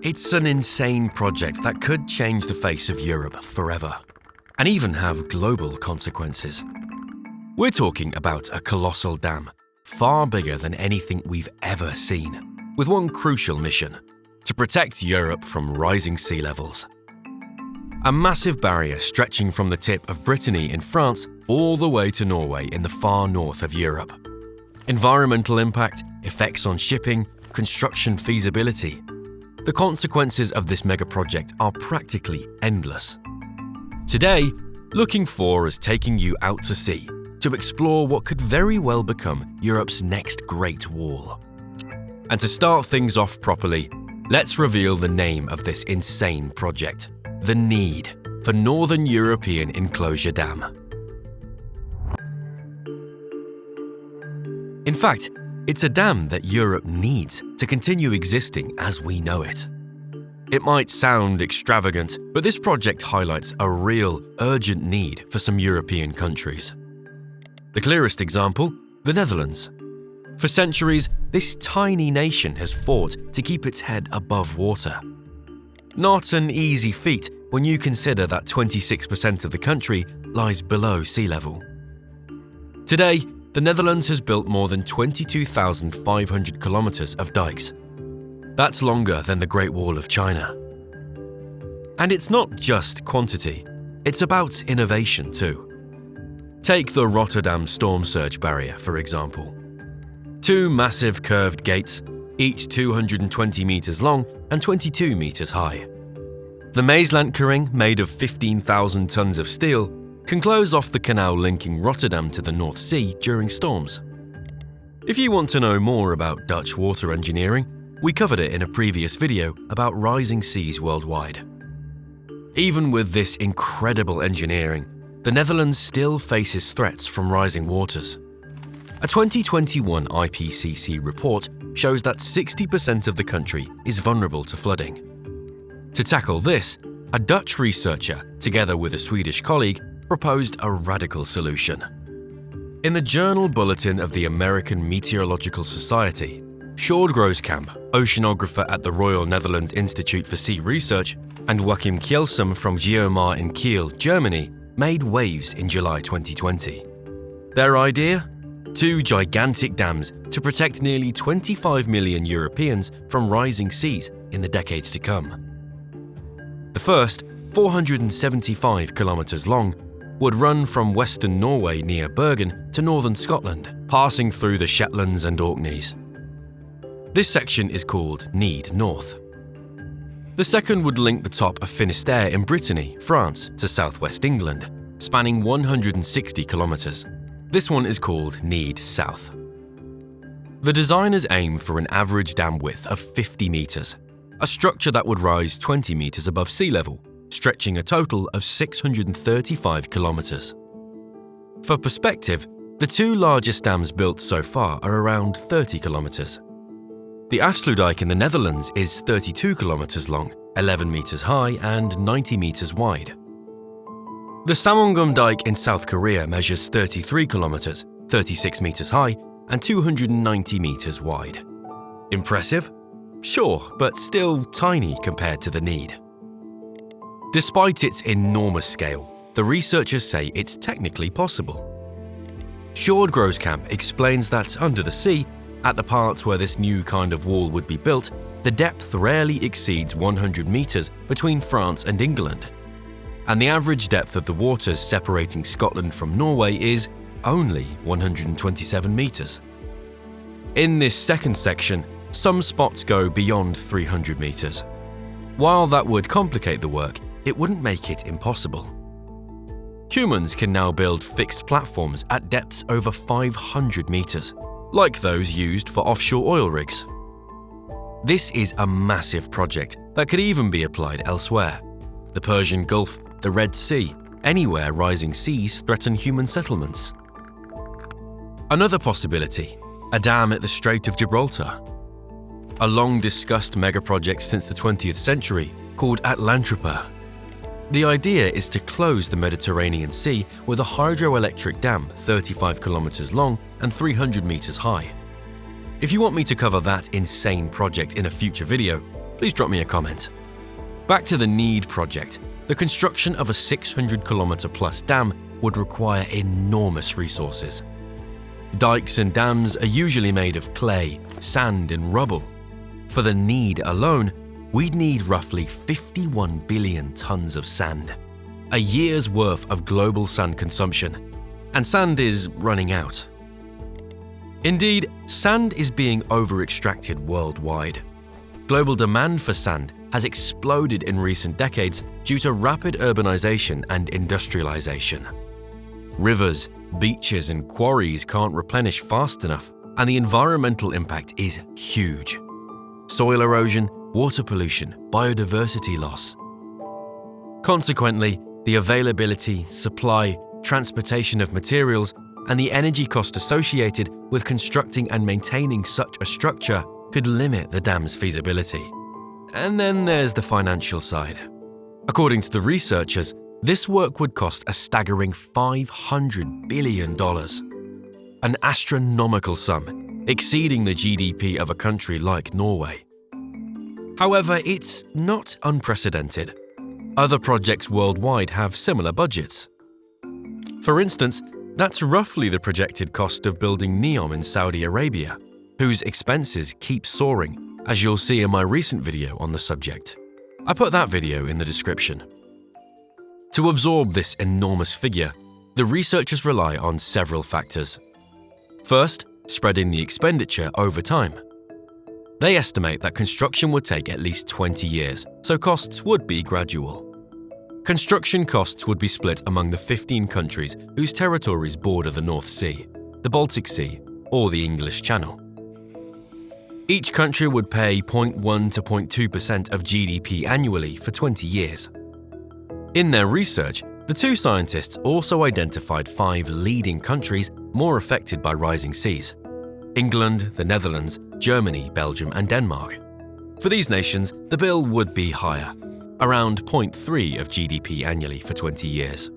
It's an insane project that could change the face of Europe forever, and even have global consequences. We're talking about a colossal dam, far bigger than anything we've ever seen, with one crucial mission: to protect Europe from rising sea levels. A massive barrier stretching from the tip of Brittany in France all the way to Norway in the far north of Europe. Environmental impact, effects on shipping, construction feasibility. The consequences of this megaproject are practically endless. Today, Looking For is taking you out to sea to explore what could very well become Europe's next Great Wall. And to start things off properly, let's reveal the name of this insane project: the need for Northern European Enclosure Dam. In fact, it's a dam that Europe needs to continue existing as we know it. It might sound extravagant, but this project highlights a real, urgent need for some European countries. The clearest example, the Netherlands. For centuries, this tiny nation has fought to keep its head above water. Not an easy feat when you consider that 26% of the country lies below sea level. Today, the Netherlands has built more than 22,500 kilometers of dikes. That's longer than the Great Wall of China. And it's not just quantity, it's about innovation too. Take the Rotterdam storm surge barrier, for example. Two massive curved gates, each 220 meters long and 22 meters high. The Maaslankering, made of 15,000 tons of steel, can close off the canal linking Rotterdam to the North Sea during storms. If you want to know more about Dutch water engineering, we covered it in a previous video about rising seas worldwide. Even with this incredible engineering, the Netherlands still faces threats from rising waters. A 2021 IPCC report shows that 60% of the country is vulnerable to flooding. To tackle this, a Dutch researcher, together with a Swedish colleague, proposed a radical solution. In the Journal Bulletin of the American Meteorological Society, Sjoerd Grooskamp, oceanographer at the Royal Netherlands Institute for Sea Research, and Joachim Kjelsum from Geomar in Kiel, Germany, made waves in July 2020. Their idea? 2 gigantic dams to protect nearly 25 million Europeans from rising seas in the decades to come. The first, 475 kilometers long, would run from western Norway near Bergen to northern Scotland, passing through the Shetlands and Orkneys. This section is called Need North. The second would link the top of Finisterre in Brittany, France, to southwest England, spanning 160 kilometers. This one is called Need South. The designers aimed for an average dam width of 50 meters, a structure that would rise 20 meters above sea level, stretching a total of 635 kilometers. For perspective, the 2 largest dams built so far are around 30 kilometers. The Afsluitdijk in the Netherlands is 32 kilometers long, 11 meters high and 90 meters wide. The Samongum Dike in South Korea measures 33 kilometers, 36 meters high and 290 meters wide. Impressive? Sure, but still tiny compared to the need. Despite its enormous scale, the researchers say it's technically possible. Sjoerd Grooskamp explains that under the sea, at the parts where this new kind of wall would be built, the depth rarely exceeds 100 meters between France and England. And the average depth of the waters separating Scotland from Norway is only 127 meters. In this second section, some spots go beyond 300 meters. While that would complicate the work, it wouldn't make it impossible. Humans can now build fixed platforms at depths over 500 meters, like those used for offshore oil rigs. This is a massive project that could even be applied elsewhere. The Persian Gulf, the Red Sea, anywhere rising seas threaten human settlements. Another possibility, a dam at the Strait of Gibraltar. A long-discussed megaproject since the 20th century called Atlantropa. The idea is to close the Mediterranean Sea with a hydroelectric dam 35 kilometers long and 300 meters high. If you want me to cover that insane project in a future video, Please drop me a comment. Back to the NEED project, the construction of a 600-kilometer-plus dam would require enormous resources. Dikes and dams are usually made of clay, sand, and rubble. For the NEED alone, we'd need roughly 51 billion tons of sand, a year's worth of global sand consumption, and sand is running out. Indeed, sand is being over-extracted worldwide. Global demand for sand has exploded in recent decades due to rapid urbanization and industrialization. Rivers, beaches, and quarries can't replenish fast enough, and the environmental impact is huge. Soil erosion, water pollution, biodiversity loss. Consequently, the availability, supply, transportation of materials, and the energy cost associated with constructing and maintaining such a structure could limit the dam's feasibility. And then there's the financial side. According to the researchers, this work would cost a staggering $500 billion, an astronomical sum, exceeding the GDP of a country like Norway. However, it's not unprecedented. Other projects worldwide have similar budgets. For instance, that's roughly the projected cost of building NEOM in Saudi Arabia, whose expenses keep soaring, as you'll see in my recent video on the subject. I put that video in the description. To absorb this enormous figure, the researchers rely on several factors. First, spreading the expenditure over time. They estimate that construction would take at least 20 years, so costs would be gradual. Construction costs would be split among the 15 countries whose territories border the North Sea, the Baltic Sea, or the English Channel. Each country would pay 0.1 to 0.2% of GDP annually for 20 years. In their research, the two scientists also identified 5 leading countries more affected by rising seas: England, the Netherlands, Germany, Belgium, and Denmark. For these nations, the bill would be higher, around 0.3 of GDP annually for 20 years.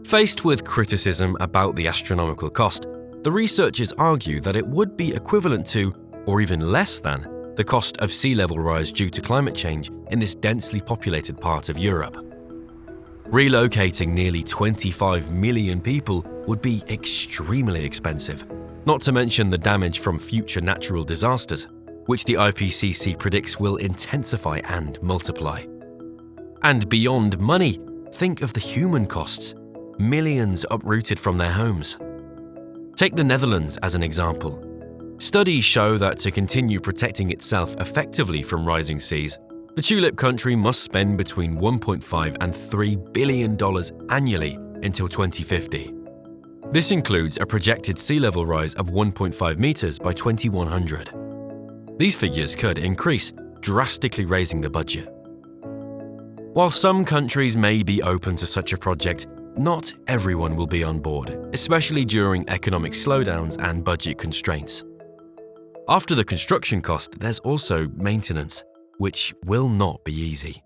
Faced with criticism about the astronomical cost, the researchers argue that it would be equivalent to, or even less than, the cost of sea level rise due to climate change in this densely populated part of Europe. Relocating nearly 25 million people would be extremely expensive, not to mention the damage from future natural disasters, which the IPCC predicts will intensify and multiply. And beyond money, think of the human costs: millions uprooted from their homes. Take the Netherlands as an example. Studies show that to continue protecting itself effectively from rising seas, the tulip country must spend between $1.5 and $3 billion annually until 2050. This includes a projected sea level rise of 1.5 meters by 2100. These figures could increase, drastically raising the budget. While some countries may be open to such a project, not everyone will be on board, especially during economic slowdowns and budget constraints. After the construction cost, there's also maintenance, which will not be easy.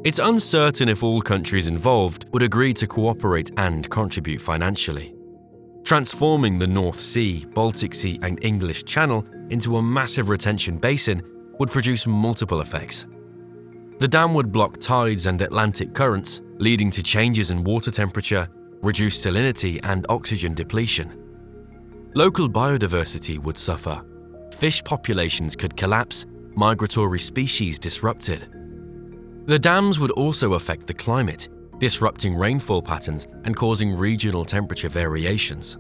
It's uncertain if all countries involved would agree to cooperate and contribute financially. Transforming the North Sea, Baltic Sea, and English Channel into a massive retention basin would produce multiple effects. The dam would block tides and Atlantic currents, leading to changes in water temperature, reduced salinity, and oxygen depletion. Local biodiversity would suffer. Fish populations could collapse, migratory species disrupted. The dams would also affect the climate, disrupting rainfall patterns and causing regional temperature variations.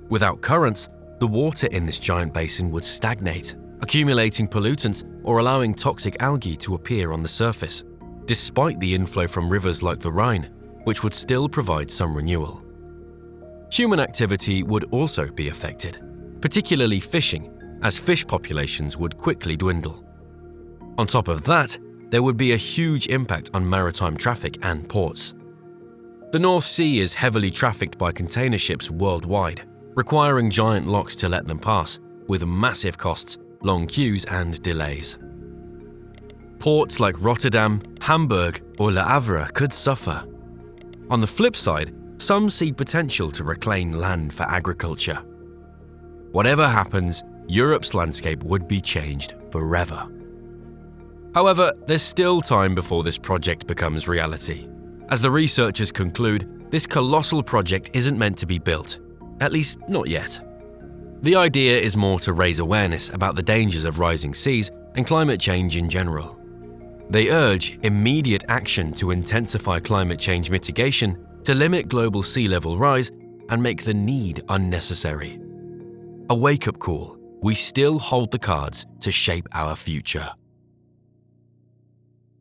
Without currents, the water in this giant basin would stagnate, accumulating pollutants or allowing toxic algae to appear on the surface, despite the inflow from rivers like the Rhine, which would still provide some renewal. Human activity would also be affected, particularly fishing, as fish populations would quickly dwindle. On top of that, there would be a huge impact on maritime traffic and ports. The North Sea is heavily trafficked by container ships worldwide, requiring giant locks to let them pass, with massive costs, long queues, and delays. Ports like Rotterdam, Hamburg, or Le Havre could suffer. On the flip side, some see potential to reclaim land for agriculture. Whatever happens, Europe's landscape would be changed forever. However, there's still time before this project becomes reality. As the researchers conclude, this colossal project isn't meant to be built, at least not yet. The idea is more to raise awareness about the dangers of rising seas and climate change in general. They urge immediate action to intensify climate change mitigation, to limit global sea level rise, and make the need unnecessary. A wake-up call. We still hold the cards to shape our future.